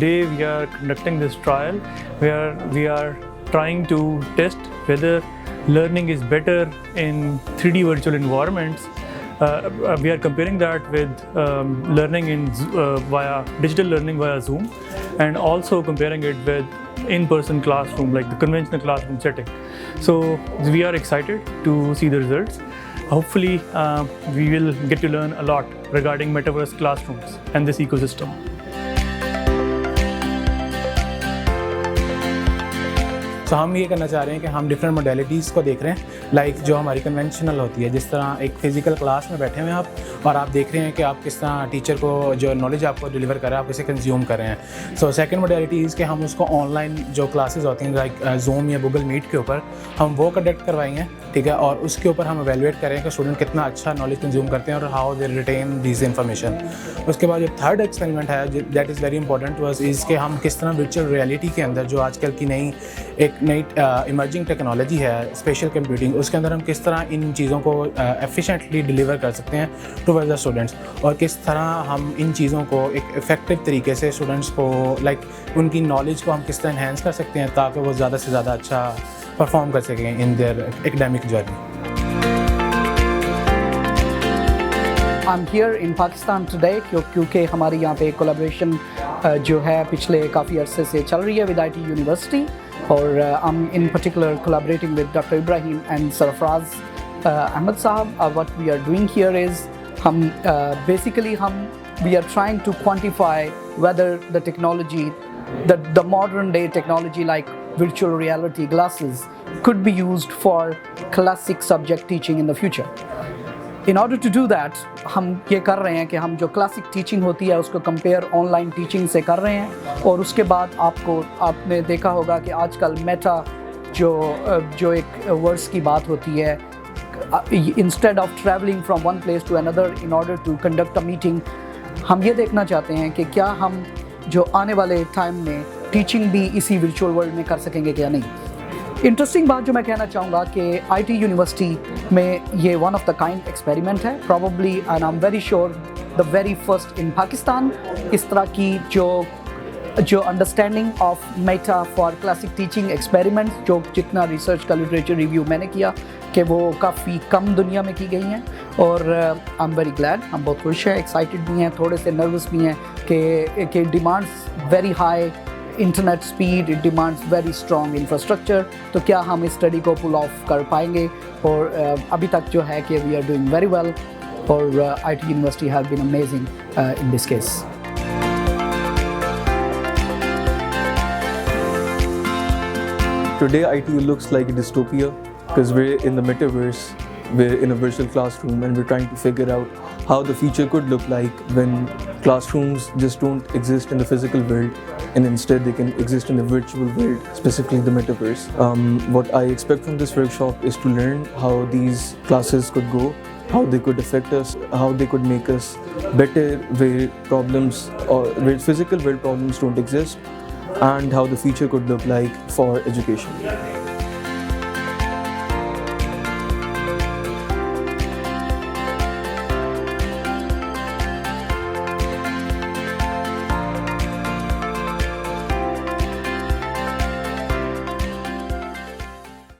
today we are conducting this trial where we are trying to test whether learning is better in 3D virtual environments. We are comparing that with learning via digital learning via Zoom, and also comparing it with in-person classroom, like the conventional classroom setting. So we are excited to see the results. Hopefully, we will get to learn a lot regarding Metaverse classrooms and this ecosystem. तो हम ये करना चाह रहे हैं कि हम different modalities को देख रहे हैं, लाइक जो हमारी कन्वेंशनल होती है, जिस तरह एक फ़िज़िकल क्लास में बैठे हुए हैं आप और आप देख रहे हैं कि आप किस तरह टीचर को जो नॉलेज आपको डिलीवर कर रहा है आप कैसे कंज्यूम कर रहे हैं. सो सेकंड मोडेलिटी इज़ कि हम उसको ऑनलाइन जो क्लासेस होती हैं लाइक जूम या गूगल मीट के ऊपर हम वो कंडक्ट करवाएंगे, ठीक है, और उसके ऊपर हम एवेलुएट करें कि स्टूडेंट कितना अच्छा नॉलेज कंज्यूम करते हैं और how they retain this information. उसके बाद जो थर्ड एक्सपेरिमेंट है that is very important to us is कि हम किस तरह वर्चुअल रियलिटी के अंदर जो आजकल की नई इमर्जिंग टेक्नोलॉजी है स्पेशल कंप्यूटिंग, उसके अंदर हम किस तरह इन चीज़ों को एफिशिएंटली डिलीवर कर सकते हैं टुवर्ड्स द स्टूडेंट्स, और किस तरह हम इन चीज़ों को एक इफ़ेक्टिव तरीके से स्टूडेंट्स को उनकी नॉलेज को हम किस तरह इन्हेंस कर सकते हैं ताकि वो ज़्यादा से ज़्यादा अच्छा परफॉर्म कर सकें in their academic journey. I'm here in Pakistan today क्योंकि हमारी यहाँ पे कोलैबोरेशन जो है पिछले काफ़ी अरसे से चल रही है with IT University, और I'm in particular collaborating with Dr. Ibrahim and 𝗟𝗲𝗰𝗁𝗂𝗂𝗲 साहब. What we are doing here is we are trying to quantify whether the technology, the modern day technology like virtual reality glasses could be used for classic subject teaching in the future. In order to do that, हम ये कर रहे हैं कि हम जो classic teaching होती है उसको कंपेयर ऑनलाइन टीचिंग से कर रहे हैं, और उसके बाद आपने देखा होगा कि आजकल मेटा जो एक वर्ड्स की बात होती है, instead of travelling from one place to another in order to conduct a meeting, हम ये देखना चाहते हैं कि क्या हम जो आने वाले टाइम में टीचिंग भी इसी वर्चुअल वर्ल्ड में कर सकेंगे क्या नहीं. इंटरेस्टिंग बात जो मैं कहना चाहूँगा कि IT यूनिवर्सिटी में ये one of the kind experiment है, probably and I am very sure the very first in Pakistan. इस तरह की जो understanding of meta for classic teaching experiment, जो जितना रिसर्च का लिटरेचर रिव्यू मैंने किया कि वो काफ़ी कम दुनिया में की गई हैं, और आई एम वेरी ग्लैड, हम बहुत खुश हैं, एक्साइटेड भी हैं, थोड़े से नर्वस भी हैं कि demands very high internet speed, it demands very strong infrastructure. तो क्या हम इस स्टडी को पुल ऑफ कर पाएंगे, और अभी तक जो है कि we are doing very well, और IT university have been amazing in this case. Today IT looks like a dystopia because we're in the metaverse, we're in a virtual classroom, and we're trying to figure out how the future could look like when classrooms just don't exist in the physical world and instead they can exist in the virtual world, specifically the metaverse. What I expect from this workshop is to learn how these classes could go, how they could affect us, how they could make us better where physical world problems don't exist, and how the future could look like for education.